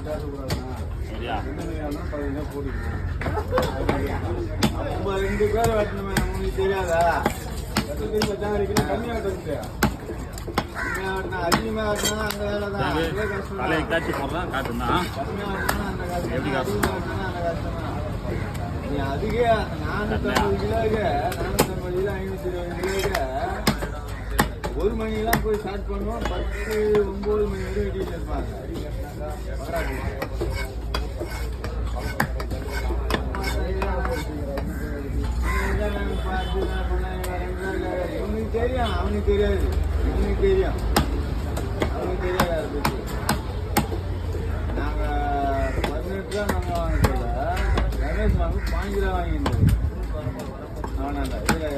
சரியா? 2 பேர் வெட்டணுமே, உங்களுக்கு தெரியாதா? கம்மியா வெட்டுறது, அதிகமா வெட்டினா அந்த வேலை தான். தலையை காய்ச்சி போடுறேன் காட்டுந்தான். கம்மியா வெட்டினா அந்த காசு, எப்படி காசு? அதிகமா வெட்டினா அந்த காசு தான். நீ அதுக்கே 450 கிலோவுக்கு 520 கிலோவுக்கு 1 மணிக்கெல்லாம் போய் ஸ்டார்ட் பண்ணுவோம். 10, 9 மணி வரை வெட்டிட்டு இருப்பாங்க. இவனுக்கு தெரியும், அவனுக்கு தெரியாது. இவனுக்கு தெரியும், அவனுக்கு தெரியாது. அதை பற்றி நாங்கள் 18 ரூபா நாங்கள் வாங்கிக்கல, ரமேஷ் வாங்க 5 ரூபா வாங்கியிருந்தது. அவனாண்டா தூக்கி